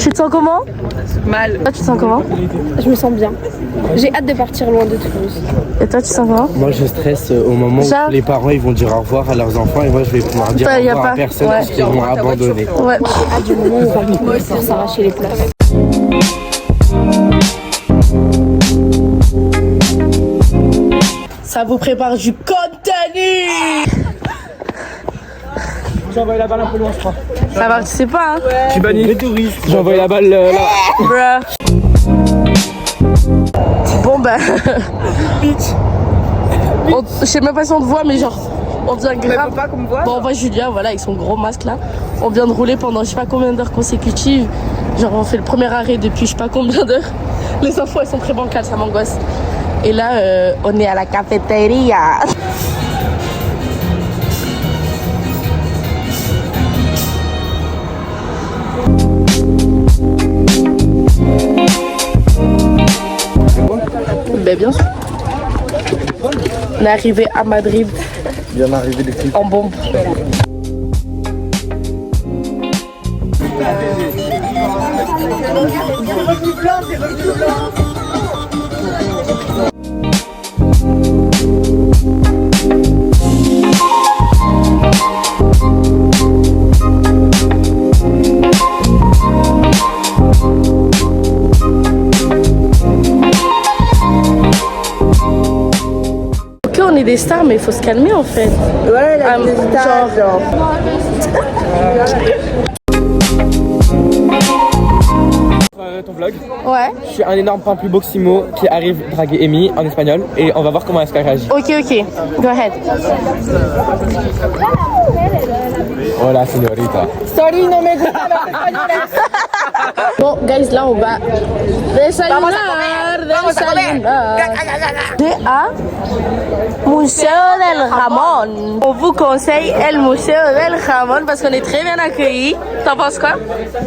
Tu te sens comment? Mal. Toi, tu te sens comment? Je me sens bien. J'ai hâte de partir loin de Toulouse. Et toi, tu te sens comment? Moi, je stresse au moment où les parents ils vont dire au revoir à leurs enfants et moi, je vais pouvoir dire au revoir à personne parce qu'ils vont abandonner. Ouais. J'ai hâte du moment où on va pouvoir s'arracher les places. Ça vous prépare du contenu. J'ai envoyé la balle un peu loin, je crois. Ça va, tu sais pas, hein? Je suis banni. Les touristes. J'ai envoyé la balle là. Bruh. Bon ben. Je sais même pas si on te voit, mais genre, on vient grave. Faut pas qu'on me voit. Bon, on voit Julien, voilà, avec son gros masque là. On vient de rouler pendant je sais pas combien d'heures consécutives. Genre, on fait le premier arrêt depuis je sais pas combien d'heures. Les infos, elles sont très bancales, ça m'angoisse. Et là, on est à la cafétéria. Ben bien sûr. On est arrivé à Madrid. Bien arrivé les filles. En bombe. On est des stars, mais il faut se calmer en fait. Ouais, la stars, genre. Ton vlog. Ouais. Je suis un énorme pampu boximo qui arrive draguer Amy en espagnol et on va voir comment est-ce qu'elle réagit. Ok, ok. Go ahead. Hola, señorita. Sorry, no me gusta los españoles. Bon, guys, là, on va desayunar. À Museo del Jamón. On vous conseille El Museo del Jamón parce qu'on est très bien accueillis. T'en penses quoi?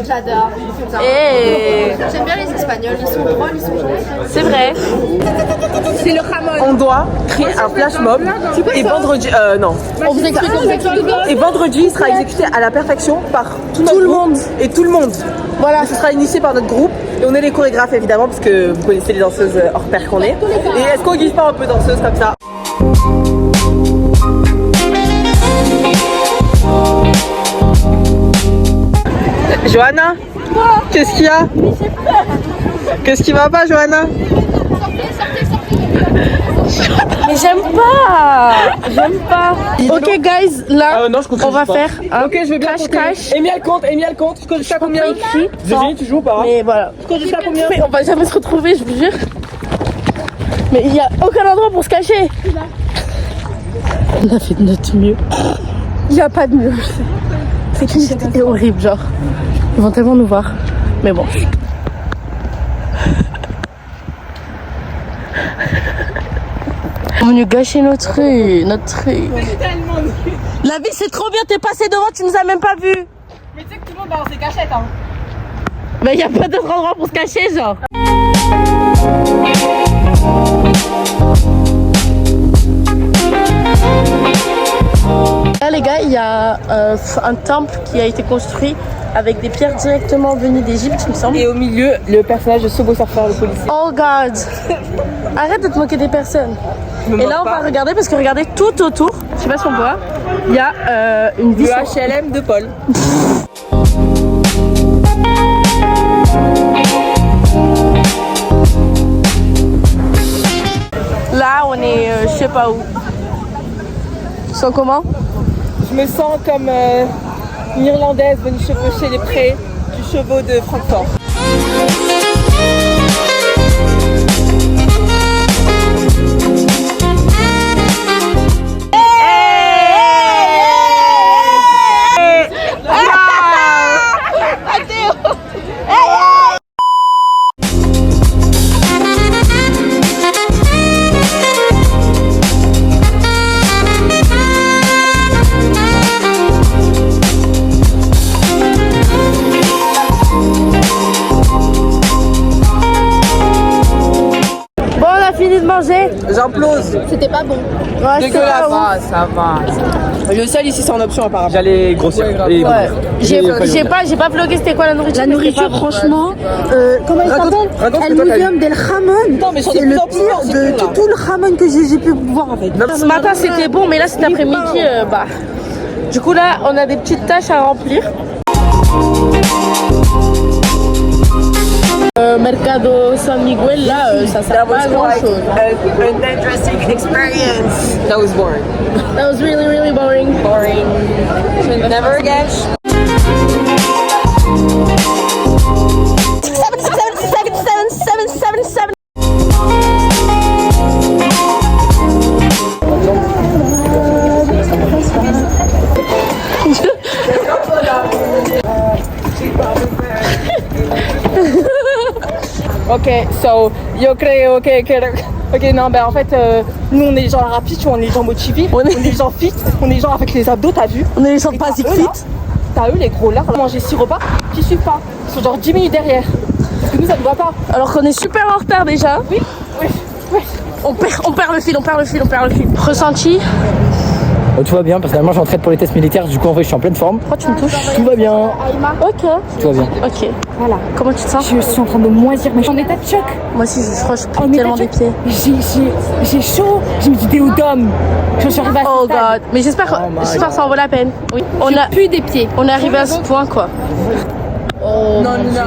J'adore. Et J'aime bien les Espagnols, ils sont drôles, ils sont gentils. c'est vrai. C'est le jamon. On doit créer un flash mob et vendredi non. On vous explique, Et vendredi il sera exécuté à la perfection par tout le monde et tout le monde. Voilà, ce sera initié par notre groupe et on est les chorégraphes évidemment parce que vous connaissez les danseuses hors pair qu'on est. Et est-ce qu'on guise pas un peu danseuse comme ça? Johanna, qu'est-ce qu'il y a? Qu'est-ce qui va pas, Johanna? Mais j'aime pas. J'aime pas. Ok, guys, là, non, je on va pas. faire un Ok, je veux bien cache-cache. Amy elle compte, je compte jusqu'à combien? Écrit. Virginie, tu joues ou pas? Mais voilà. Je compte jusqu'à combien? Mais on va jamais se retrouver, je vous jure. Mais il n'y a aucun endroit pour se cacher. On a fait de notre mieux. Il n'y a pas de mieux. C'est horrible, genre. Ils vont tellement nous voir. Mais bon. On va nous gâcher notre truc. La vie, c'est trop bien. T'es passé devant, tu nous as même pas vus. Mais tu sais que tout le monde va dans ses cachettes hein. Mais il n'y a pas d'autre endroit pour se cacher, genre. Là, les gars, il y a un temple qui a été construit avec des pierres directement venues d'Égypte, il me semble. Et au milieu, le personnage de Sobo Surfer, le policier. Oh God! Arrête de te moquer des personnes. Et là, on va regarder parce que regardez tout autour, je sais pas si on voit, il y a une vis. Le HLM de Paul. Là, on est, je sais pas où. Tu sens comment? Je me sens comme une Irlandaise venue chevaucher les prés du chevaux de Francfort. mangé. J'implose. C'était pas bon. Ouais, Dégueulasse. Ça va. Le sel ici c'est en option apparemment. J'allais grossir. Et bon. J'ai pas vlogué c'était quoi la nourriture. La nourriture, franchement, comment il s'appelle raconte El ce que t'as Museum del Jamon. mais C'est le pire de tout le jamon que j'ai pu voir en fait. Ce matin c'était bon, mais là cet après-midi, bah. Du coup là, on a des petites tâches à remplir. Mercado San Miguel, là, ça sert pas à grand chose. An interesting experience. That was boring. That was really, really boring. Never again. Ok, so yo creo que ok non ben en fait nous on est les gens rapides, on est les gens motivés, on est les gens fit, on est les gens avec les abdos t'as vu. On est les gens de basic fit. T'as eu les gros là, manger 6 repas, qui suivent pas, ils sont genre 10 minutes derrière. Parce que nous ça ne va pas. Alors qu'on est super en retard déjà. Oui. On perd le fil. Ressenti? Tout va bien, personnellement j'entraîne pour les tests militaires, du coup en vrai je suis en pleine forme. Pourquoi tu me touches? Tout va bien. Ok. Tout va bien. Ok. Voilà. Comment tu te sens? Je suis en train de moisir, mais je suis en état de choc. Moi aussi, je crois que je En pue état tellement de des choc. pieds. J'ai chaud. J'ai mis du déo d'homme. Je suis arrivée à Oh ce stade. god. Mais j'espère que ça en vaut la peine. Oui. On a Plus des pieds. On est arrivé à ce point quoi. Oh non, mon Dieu.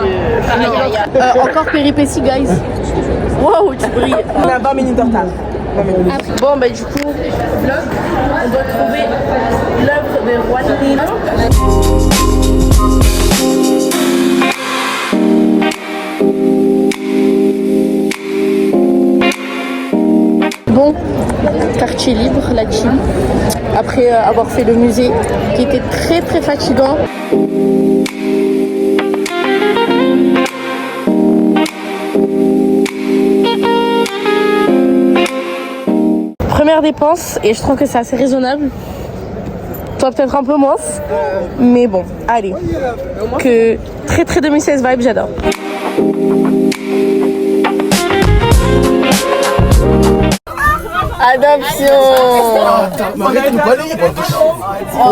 Encore péripéties guys. Wow, tu brilles. On a 20 minutes de retard. Bon bah du coup, vlog, on doit trouver l'œuvre de Juan Nino. Bon, quartier libre, la team, après avoir fait le musée qui était très très fatigant. Première dépense et je trouve que c'est assez raisonnable. Toi peut-être un peu moins, mais bon, allez. Que très très 2016 vibe, j'adore. Adoption.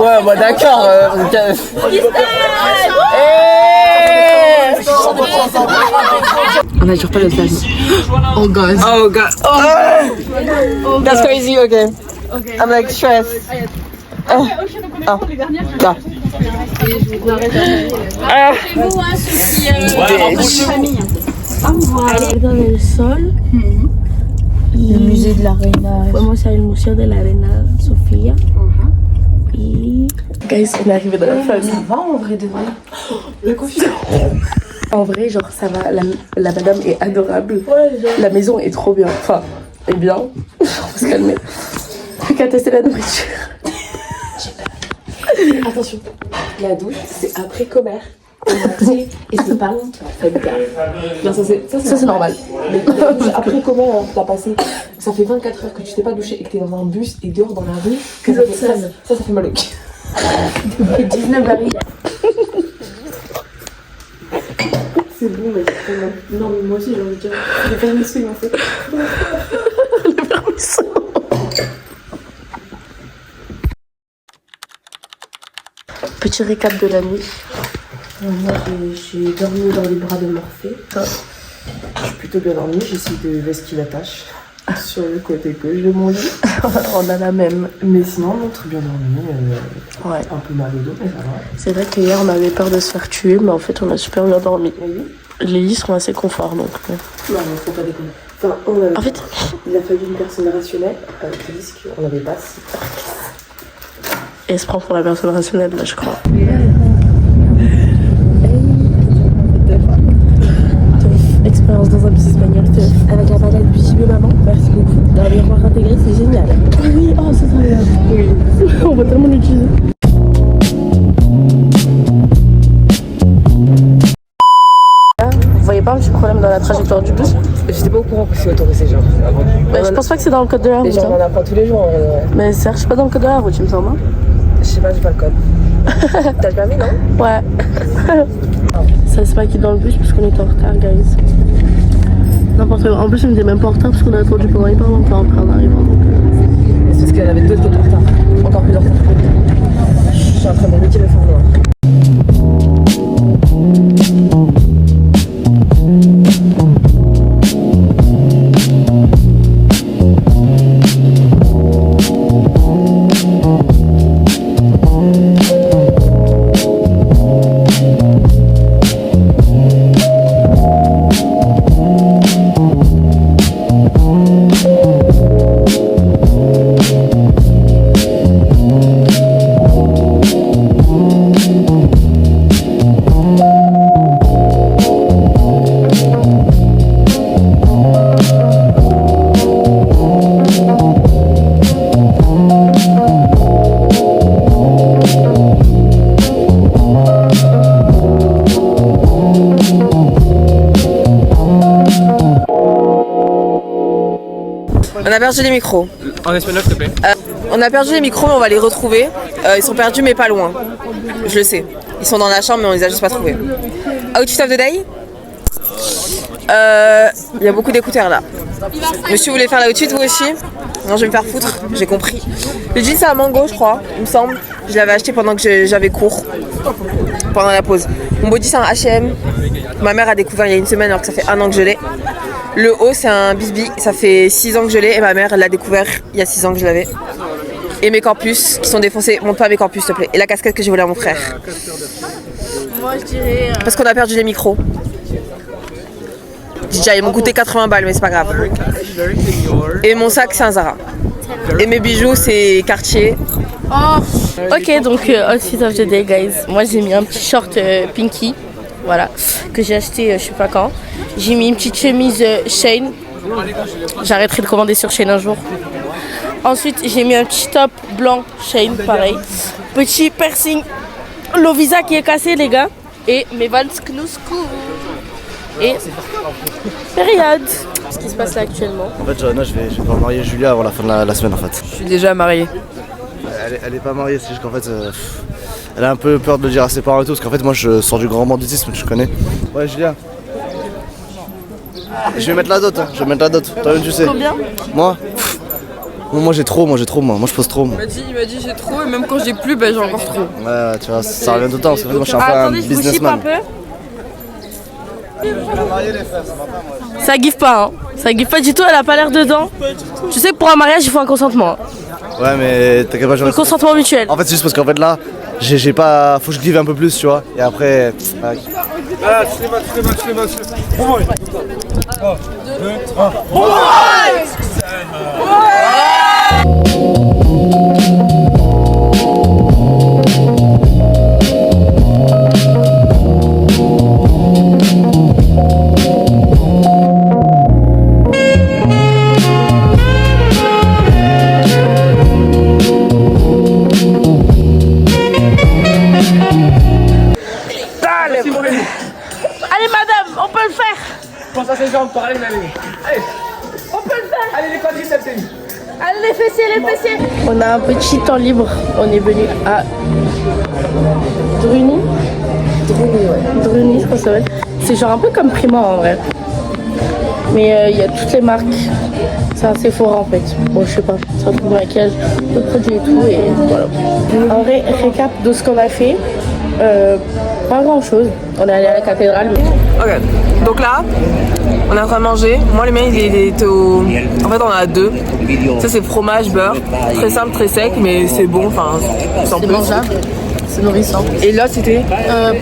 Ouais, bah d'accord. On n'a toujours pas le stage. Oh god. Oh. That's crazy, okay. I'm like stressed. Dans le sol. Le musée de l'Arena. Fuimos al Museo de la Arena Sofía. Et... Guys, on est arrivé dans la famille. Ça va en vrai de vrai. En vrai, genre, ça va. La madame est adorable. La maison est trop bien. Enfin, est bien. On va se calmer. Plus qu'à tester la nourriture. Attention, la douche, c'est après commère. Et c'est pas longtemps. Non, ça c'est normal. Mais après commère, t'as passé. Ça fait 24 heures que tu t'es pas douché et que t'es dans un bus et dehors dans la rue. Que ça fait mal au cul. Depuis 19 Paris. C'est bon, mais c'est trop mal. Non, mais moi aussi j'ai envie de dire. Les permissions, en fait. Les permissions. Petit récap de la nuit. Moi j'ai dormi dans les bras de Morphée. Je suis plutôt bien dormi, j'ai essayé de veste qui l'attache sur le côté gauche de mon lit. On a la même. Mais sinon, non, très bien dormi. Ouais. Un peu mal au dos, mais ça va. C'est vrai qu'hier on avait peur de se faire tuer, mais en fait on a super bien dormi. Oui. Les lits sont assez confort donc. Non, mais faut pas déconner. Enfin, on avait... En fait, il a fallu une personne rationnelle qui dise qu'on n'avait pas si. elle se prend pour la personne rationnelle là, je crois. Expérience dans un bus espagnol, avec la balade du Jibe maman. Merci beaucoup. Dans le miroir intégré, c'est génial. Oui, oh c'est ça. Oui, on va tellement l'utiliser. Vous voyez pas un petit problème dans la trajectoire du bus? J'étais pas au courant que c'est autorisé, genre. Mais je pense pas que c'est dans le code de la route. Les gens on en apprend tous les jours. Mais c'est pas dans le code de la route, il me semble. Je sais pas, j'ai pas le code. T'as le permis, non? Ouais. Ça c'est pas qui est dans le bus parce qu'on est en retard, guys. N'importe quoi. En plus, on était même pas en retard parce qu'on a attendu pendant hyper longtemps après en arrivant. Donc, C'est parce qu'elle avait 2 minutes de retard. Encore plus de retard. Je suis en train de métier mes formes. On a perdu les micros. En espagnol, s'il te plaît. On a perdu les micros, mais on va les retrouver. Ils sont perdus, mais pas loin. Je le sais. Ils sont dans la chambre, mais on les a juste pas trouvés. Outfit of the day. Il y a beaucoup d'écouteurs là. Monsieur, vous voulez faire l'outfit vous aussi? Non, je vais me faire foutre, j'ai compris. Le jean c'est un mango, je crois, il me semble. Je l'avais acheté pendant que j'avais cours, pendant la pause. Mon body c'est un H&M. Ma mère a découvert il y a une semaine alors que ça fait 1 an que je l'ai. Le haut c'est un Bisbee, ça fait 6 ans que je l'ai et ma mère l'a découvert il y a 6 ans que je l'avais. Et mes campus qui sont défoncés, monte pas mes campus s'il te plaît. Et la casquette que j'ai volée à mon frère. moi, je dirais. Parce qu'on a perdu les micros. DJ, ils m'ont coûté 80 balles, mais c'est pas grave. Et mon sac, c'est un Zara. Et mes bijoux, c'est Cartier. Ok, donc outfit of the day, guys. Moi, j'ai mis un petit short Pinky, voilà, que j'ai acheté je sais pas quand. J'ai mis une petite chemise Shein. J'arrêterai de commander sur Shein un jour. Ensuite, j'ai mis un petit top blanc Shein, pareil. Petit piercing Lovisa qui est cassé, les gars. Et mes Vans Knuskoo. Et période. Ce qui se passe là actuellement. En fait, je vais devoir marier Julia avant la fin de la semaine en fait. Je suis déjà mariée. Elle est pas mariée, c'est juste qu'en fait, elle a un peu peur de le dire à ses parents et tout, parce qu'en fait, moi je sors du grand banditisme, tu connais. Ouais, Julia. Je vais mettre la dot, je vais mettre la dot. Toi-même, tu sais. Combien? Moi moi je pose trop. Moi. Il m'a dit j'ai trop et même quand j'ai plus, j'ai encore trop. Ouais, tu vois, ça revient tout le temps, parce que moi je suis un peu un Attendez, je vous chip un businessman. peu. Ça giffe pas, hein. Ça giffe pas du tout, elle a pas l'air dedans. Tu sais que pour un mariage, il faut un consentement. Ouais, mais t'inquiète pas, je Le consentement mutuel. En fait, c'est juste parce qu'en fait là, j'ai pas. Faut que je give un peu plus, tu vois. Et après. Allez madame, on peut le faire. Pense à ses jambes pour aller la nuit. Allez, On peut le faire. allez les quadriceps, c'est Allez les fessiers, les fessiers. On a un petit temps libre. On est venu à Druny. Druny, je crois que ça va être. C'est genre un peu comme Prima en vrai. Mais il y a toutes les marques. C'est un Sephora en fait. Bon, je sais pas. C'est un truc de maquillage, de produits et tout. Et voilà. En vrai, récap de ce qu'on a fait. Pas grand chose. On est allé à la cathédrale. Mais... Ok, donc là, on est en train de manger. Moi, le mien, il était au. En fait, on en a 2. Ça, c'est fromage, beurre. Très simple, très sec, mais c'est bon. Enfin, sans C'est plus. mangeable. C'est nourrissant. Et là, c'était.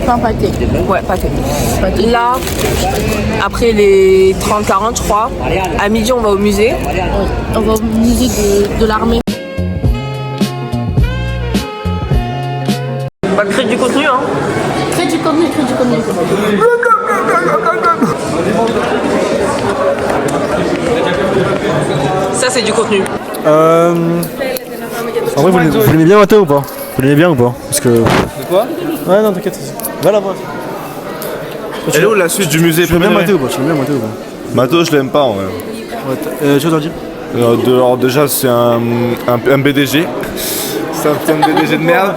Pain pâté. Ouais, pâté. Là, après les 30-40, je crois, à midi, on va au musée. Oui. On va au musée de l'armée. On va créer du contenu, hein. Crée du contenu, crée du contenu. Ça, c'est du contenu. En vrai, vous l'aimez bien Mathéo ou pas? Vous l'aimez bien ou pas? Parce que. De quoi? Ouais, non, t'inquiète. Va là-bas. Elle est où la suite du musée? Tu l'aimes bien Mathéo ou pas? Tu l'aimes bien Mathéo ou pas? Mato, je l'aime pas en vrai. Ouais, tu vas t'en dire? Alors déjà, c'est un BDG. C'est un putain de BDG de merde.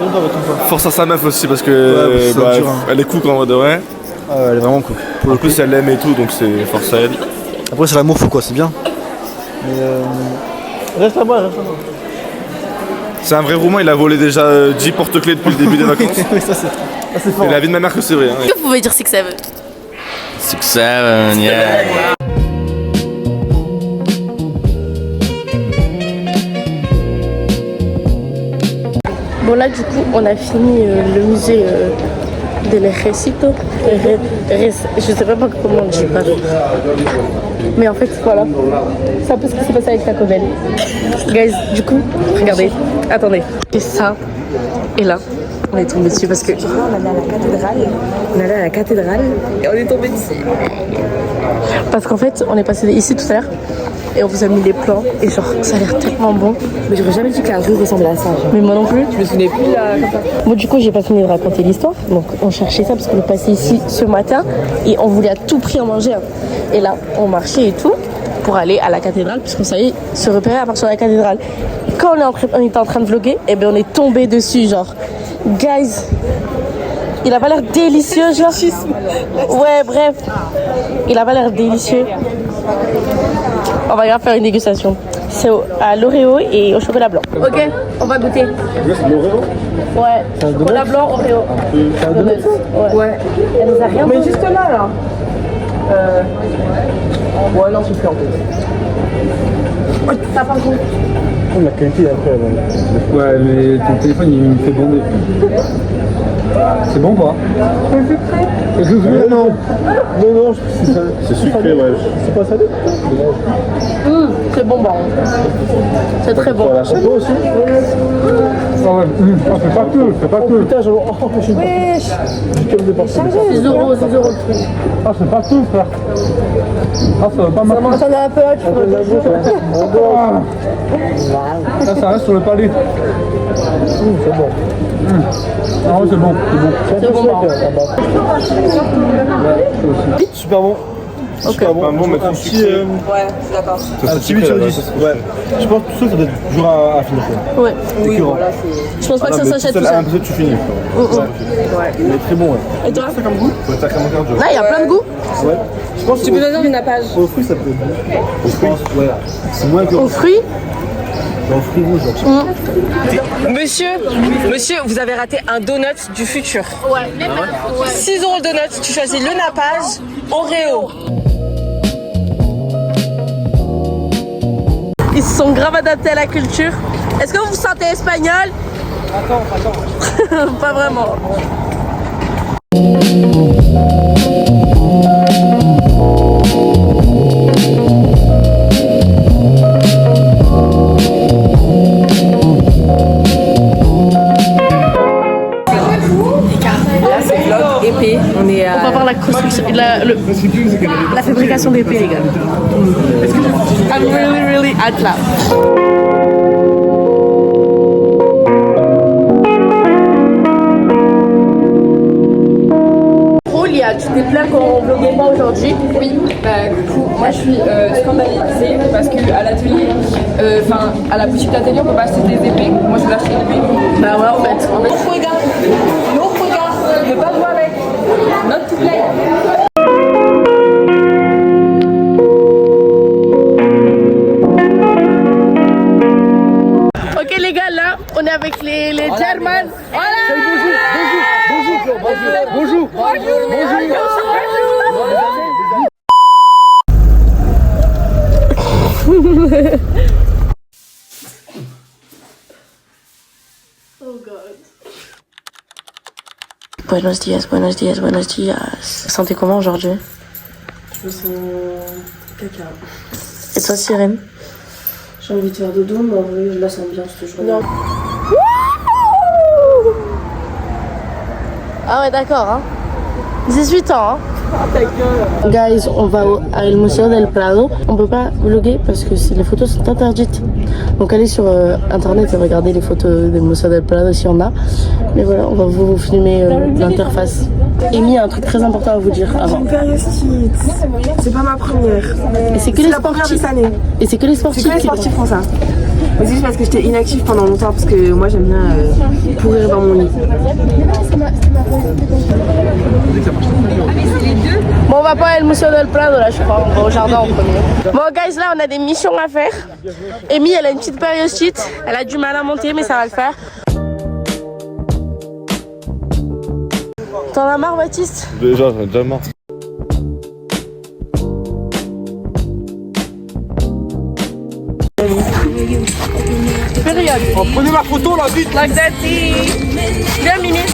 Force à sa meuf aussi parce que Ouais, c'est dur, hein. elle est cool en vrai de vrai. Ah, elle est vraiment cool. En plus, elle l'aime et tout, donc c'est force à elle. Après, c'est l'amour fou, quoi, c'est bien. Mais reste à moi, reste à moi. C'est un vrai Roumain, il a volé déjà 10 porte-clés depuis le début des vacances. Oui, ça c'est fort. Et la vie de ma mère que c'est vrai. Hein. Est-ce que vous pouvez dire 6-7? 6-7, yeah. Bon là du coup on a fini le musée de l'Ejército. Je sais pas comment on dit, pas. Mais en fait voilà, c'est un peu ce qui s'est passé avec Taco Bell. Guys, du coup, regardez, attendez. Et ça, et là, on est tombé dessus parce que... On allait à la cathédrale. On allait à la cathédrale et on est tombé dessus. Parce qu'en fait, on est passé ici tout à l'heure et on vous a mis les plans et genre ça a l'air tellement bon. Mais j'aurais jamais dit que la rue ressemblait à ça. Genre. Mais moi non plus. Je me souvenais plus là comme ça. Moi du coup j'ai pas fini de raconter l'histoire. Donc on cherchait ça parce qu'on est passé ici ce matin et on voulait à tout prix en manger. Et là on marchait et tout pour aller à la cathédrale puisqu'on savait se repérer à partir de la cathédrale. Et quand on était en train de vlogger, et ben on est tombé dessus genre. Guys, il a pas l'air délicieux genre. Ouais bref, il a pas l'air délicieux. On va grave faire une dégustation. C'est à l'Oreo et au chocolat blanc. Ok, on va goûter. L'Oreo? Ouais, chocolat blanc, Oreo. C'est un donut? Ouais. Elle nous a rien Mais dit. juste là. Ouais, non, c'est plus en fait. Ça pas goût. La qualité après. Ouais, mais ton téléphone il me fait bander. C'est bon quoi? Non, c'est sucré, ouais. C'est pas salé? C'est bon, bon. C'est très bon. Voilà, c'est toi aussi? Ah ouais, fais pas que, fais pas que. Putain, je suis comme des portions. 6 euros le truc. Ah, c'est pas tout, frère. Ah, ça va pas mal. Ça a un peu hot, je crois. Ça reste sur le palais. C'est bon. Ah ouais, c'est bon, C'est bon, bon. Super bon. Ok. Super bon. Un bon, mais Un c'est petit, sucré. Ouais, c'est d'accord. un petit 8 sur 10. Ouais. Je pense que tout ça, ça doit être dur à finir. Ouais. Oui, Écœurant. voilà, c'est. Je pense pas que ça s'achète tout ça. ça. Un peu tu finis. Il est très bon, ouais. Et toi? Comme goût? Ouais, sacrément cardio. Là, il y a plein de goût. Ouais. Je pense Tu peux donner une nappage. aux fruits, ça peut être bon. Aux fruits, ouais. C'est moins que Aux fruits. aux fruits rouges. Monsieur, vous avez raté un donut du futur. Ouais. 6 € le donut, tu choisis le nappage, Oreo. Ils se sont grave adaptés à la culture. Est-ce que vous vous sentez espagnol? Attends. Pas vraiment. Épée, on est On va voir la construction, la fabrication d'épées, les gars. I'm really at là. Il y a tu t'es plaint qu'on vloguait pas aujourd'hui. Oui, bah du coup, moi je suis scandalisée parce qu'à l'atelier, enfin à la boutique d'atelier, on peut pas acheter des épées. Moi je voulais acheter une épée. Bah ouais, en fait. No juega, ne pas jouer avec, not to play. Ok les gars, là, on est avec les Germans. Bonjour. Buenos días. Vous sentez comment aujourd'hui? Je me sens caca. Et toi, Sirène? J'ai envie de faire dodo, mais en vrai, je la sens bien cette journée. Non. Ah ouais, d'accord, hein. 18 ans, hein. Guys, on va à El Museo del Prado. On peut pas vlogger parce que les photos sont interdites. Donc allez sur internet et regardez les photos des Museo del Prado s'il y en a. Mais voilà, on va vous filmer l'interface. Amy a un truc très important à vous dire avant. Une périostite. C'est pas ma première. Et c'est que les sportifs. Et c'est que les sportifs. C'est que les sportifs font ça. Mais c'est juste parce que j'étais inactive pendant longtemps parce que moi j'aime bien pourrir dans mon lit. Bon, on va pas aller au Museo del Prado là, je crois. On va au jardin en premier. Bon, guys, là on a des missions à faire. Amy, elle a une petite périostite. Elle a du mal à monter, mais ça va le faire. T'en as marre, Baptiste? Déjà, j'en ai déjà marre. Période. Oh, prenez ma photo là, vite. Like that. 2 minutes.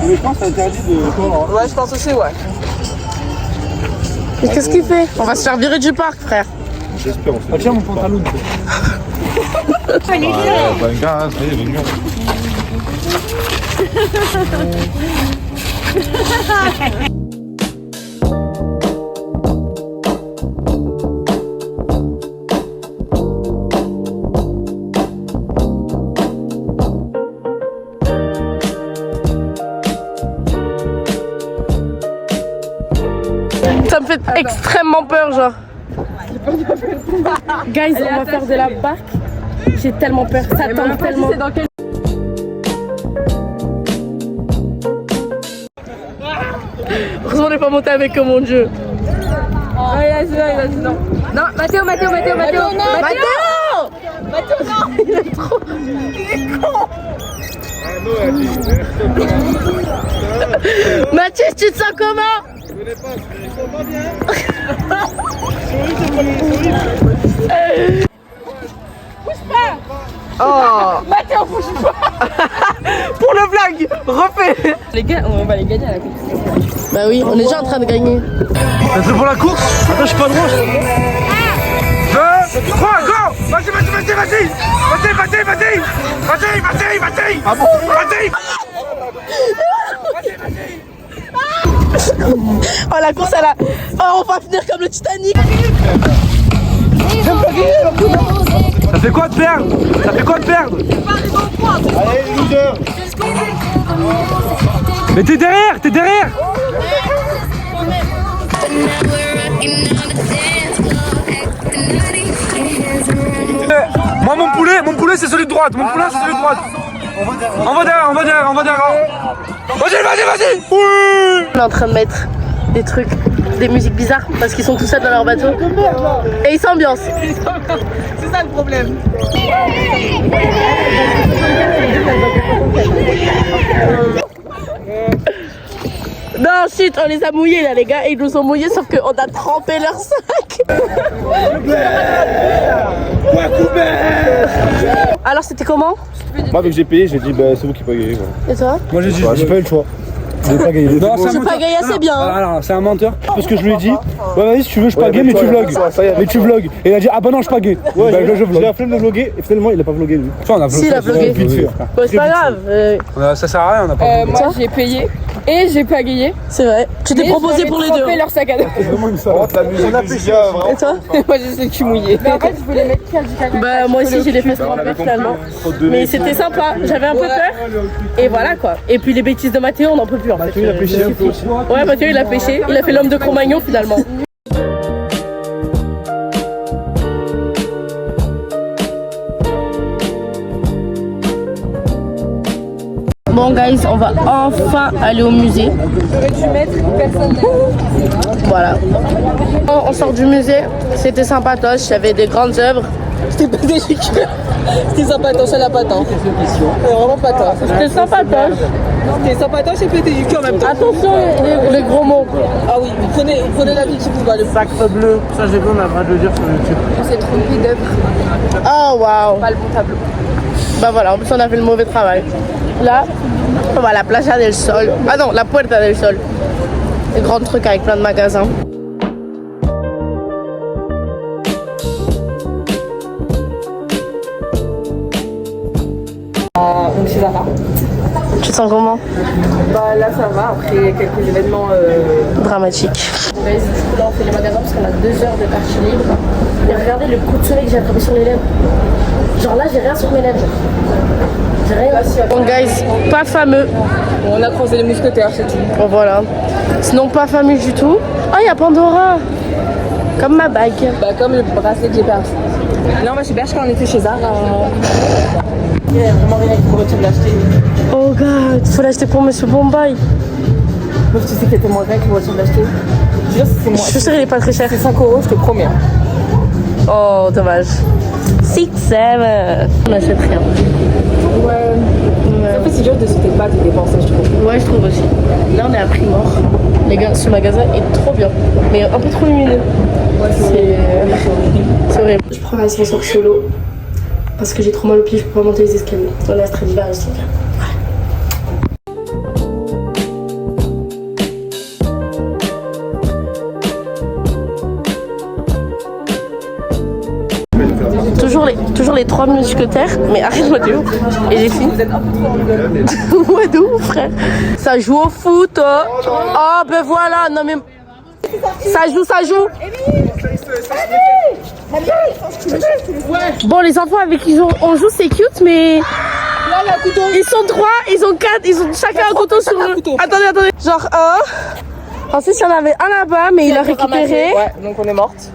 Mais je pense que c'est interdit de. Ouais, je pense aussi, ouais. Mais qu'est-ce qu'il fait? On va se faire virer du parc, frère. J'espère, on se fait. Tiens mon pantalon. Venga, c'est venga. Ça me fait extrêmement peur, genre. Guys, on va faire de la barque. J'ai tellement peur, ça tente tellement. Heureusement, on n'est pas monté avec eux, mon Dieu. Vas-y, non. Non, Mathéo, Mathéo, Mathéo, Mathéo. Mathéo, non. Il est trop. Il est con. Mathis, tu te sens comment? Bouge pas. Oh Mathéo, bouge pas. Pour le blague, refais. Les gars, on va les gagner à la compétition. Bah oui, on est déjà en train de gagner. C'est pour la course? Attends, je suis pas droit. 2, 3, go! Vas-y! Ah bon? Vas-y! Oh, la course, elle a. Oh, on va finir comme le Titanic. Ça fait quoi de perdre? Allez, loser. Mais t'es derrière! Moi mon poulet c'est celui de droite, On va derrière. Vas-y! Oui! On est en train de mettre des trucs, des musiques bizarres parce qu'ils sont tout seuls dans leur bateau. Et ils s'ambiancent. C'est ça le problème. Non, shit, on les a mouillés là, les gars. Et ils nous ont mouillés, sauf qu'on a trempé leur sac. Alors, c'était comment? Moi, vu que j'ai payé, j'ai dit, bah, c'est vous qui payez. Et toi? Moi j'ai dit, J'ai pas eu le choix. J'ai pas gagné. non, c'est J'ai pas gagné assez bien. Hein. Alors, c'est un menteur. Parce que je lui ai dit, ouais, vas-y, si tu veux, je pague, mais tu vlogs. Mais tu vlogs. Et il a dit, ah bah non, je pague. Ouais, bah, je vlog. J'ai la flemme de vloguer, et finalement, il a pas vlogué lui. Si, il a vlogué. Vite fait. Bon, c'est pas grave. Ça sert à rien, on a pas Moi, j'ai payé et j'ai pas gagné. C'est vrai. Tu t'es proposé pour les deux. Leur sac à dos. La musique, Et toi? Moi, je sais que je suis mouillée. Mais en fait, je voulais mettre du calme. Bah, moi aussi, j'ai les fesses trempées finalement. Mais c'était sympa. J'avais un peu peur. Et voilà quoi. Et puis les bêtises de Mathéo, on n'en peut plus en fait. Il a pêché un peu aussi. Ouais, Mathieu il a pêché, il a fait l'homme de Cro-Magnon finalement. Bon guys, on va enfin aller au musée. J'aurais dû mettre personne. Voilà. On sort du musée, c'était sympatoche, il y avait des grandes œuvres. C'était pas déchiqué. C'était sympatoche à la patin. C'était vraiment patin. C'était sympatoche. C'était sympatoche et pété du cul en même temps. Attention les gros mots. Ah oui, vous prenez la vie qui vous va. Le Sacre bleu, ça j'ai vu, on a le droit de le dire sur YouTube. On s'est trompé d'œuvre. Oh waouh. Pas le bon tableau. Bah voilà, en plus on a fait le mauvais travail. Là, on va à la Plaza del Sol. Ah non, la Puerta del Sol. Des grands trucs avec plein de magasins. Donc c'est Zara. Tu te sens comment? Bah là ça va, après quelques événements Dramatiques. du coup là on fait les magasins parce qu'on a 2 heures de partie libre. Et regardez le coup de soleil que j'ai attrapé sur les lèvres. Genre là, j'ai rien sur mes lèvres. J'ai rien. Bon, guys, pas fameux. On a croisé les mousquetaires, c'est tout. Bon, voilà. Sinon, pas fameux du tout. Oh, il y a Pandora. Comme ma bague. Bah, comme le bracelet que j'ai perdu. Non, moi, chez Berge, quand on était chez Zara. Il y a vraiment rien qui pourrait te l'acheter. Oh, God, faut l'acheter pour Monsieur Bombay. Meuf, tu sais qu'il y a tellement rien qui pourrait te l'acheter. Je jure, c'est moi. Je suis sûre, il est pas très cher. C'est 5 €, je te promets. Oh, dommage. 6, 7. On n'achète rien. Ouais. En fait, c'est dur de citer pas tes dépenses, je trouve. Ouais, je trouve aussi. Là, on est à Primor. Les gars, ce magasin est trop bien. Mais un peu trop lumineux. Ouais, c'est horrible. Je prends l'ascenseur solo. Parce que j'ai trop mal aux pieds, je peux pas monter les escaliers. Dans la street d'hiver aussi. Toujours les 3 mousquetaires, mais arrête-moi de ouf. Et j'ai fini. Ouais, de ouf, frère. Ça joue au foot. Oh, ben voilà. Non, mais. Ça joue. Bon, les enfants avec qui on joue, c'est cute, mais. Ils sont 3, ils ont 4, ils ont chacun un couteau sur eux. Attendez. Genre, ensuite, il y en avait un là-bas, mais il l'a récupéré. Ouais, donc on est morte.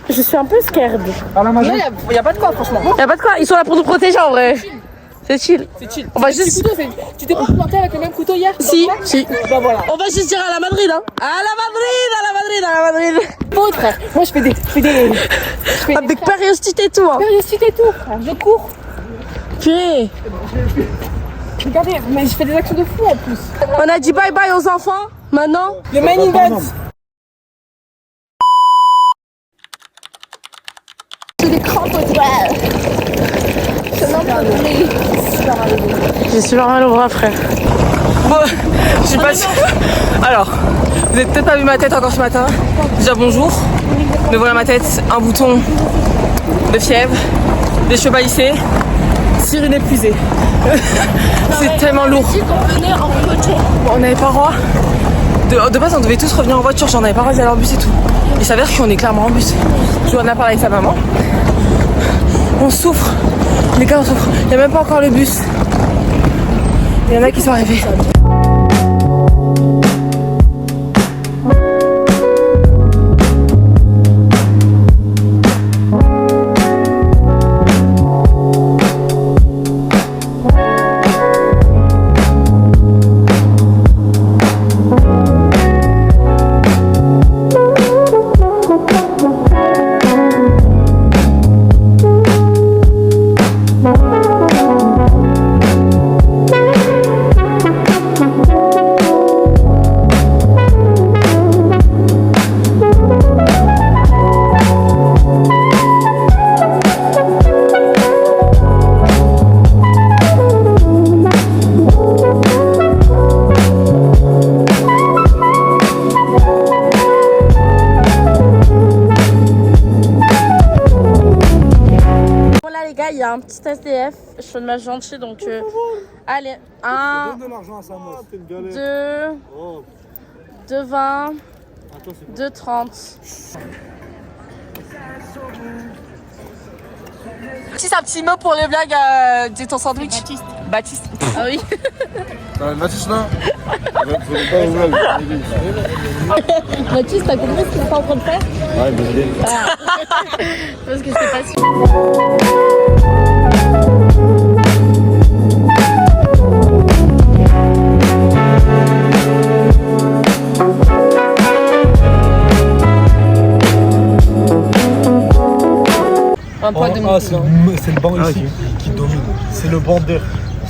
Je suis un peu scared. Non, y a pas de quoi, franchement. Y a pas de quoi, ils sont là pour nous protéger en vrai. C'est chill. On va juste. Tu t'es pas planté avec le même couteau hier? Si. Bah voilà. On va juste dire à la Madrid, hein. À la Madrid. Faute, frère. Moi, je fais des. Avec périostite et tout, hein. Périostite et tout, frère. Je cours. Purée. Regardez, mais je fais des actions de fou en plus. On a dit bye bye aux enfants. Maintenant. Le main event. J'ai super mal au bras, frère. Bon, je sais pas si... Alors, vous avez peut-être pas vu ma tête encore ce matin. Déjà bonjour. Mais voilà ma tête, un bouton de fièvre, des cheveux baissés, Cyrine épuisée. C'est tellement lourd. On n'avait pas le droit. De base, on devait tous revenir en voiture, j'en avais pas le droit d'aller en bus et tout. Il s'avère qu'on est clairement en bus. Je en ai parlé avec sa maman. On souffre. Les gars, on souffre. Il n'y a même pas encore le bus. Il y en a qui sont arrivés. Il y a un petit SDF, je fais de ma gentille donc allez, 1, 2, 2,20, 2,30. Baptiste, un petit mot pour les blagues de ton sandwich. Baptiste. Ah oui. Baptiste là. Baptiste, t'as compris ce qu'il est en train de faire? Ouais, désolé. Parce que je sais pas si... C'est le banc ici qui domine. C'est le border.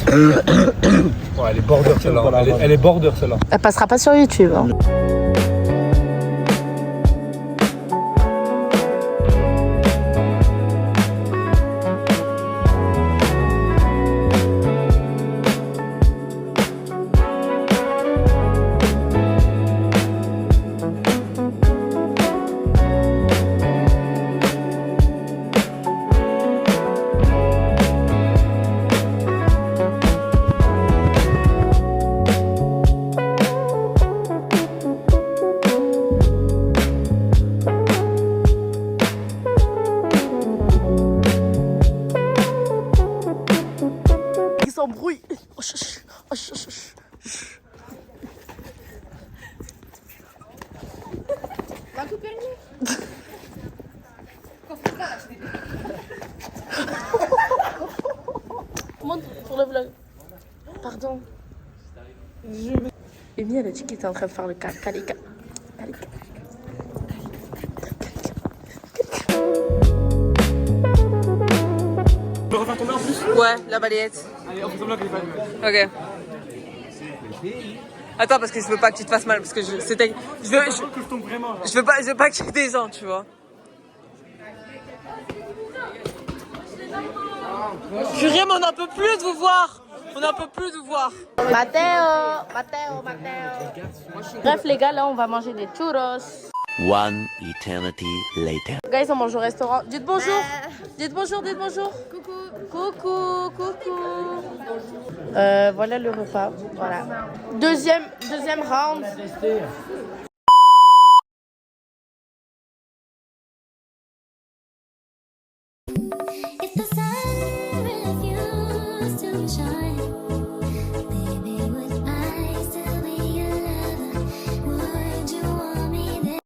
Ouais, elle est border celle-là. Elle est border celle-là. Elle passera pas sur YouTube. Hein. Montre pour le vlog. Pardon. Amy, elle a dit qu'elle était en train de faire le kalika. peux refaire tomber en plus? Ouais, la balayette. Allez, on fait semblant qu'elle est pas mal. Ok. Attends, parce que je veux pas que tu te fasses mal, parce que je veux pas qu'il y ait des gens, tu vois. Purée, mais on n'en peut plus de vous voir. On n'en peut plus de vous voir. Matteo. Bref, les gars, là, on va manger des churros. One eternity later. Guys, on mange au restaurant. Dites bonjour. Dites bonjour. Coucou. Voilà le repas. Voilà. Deuxième round.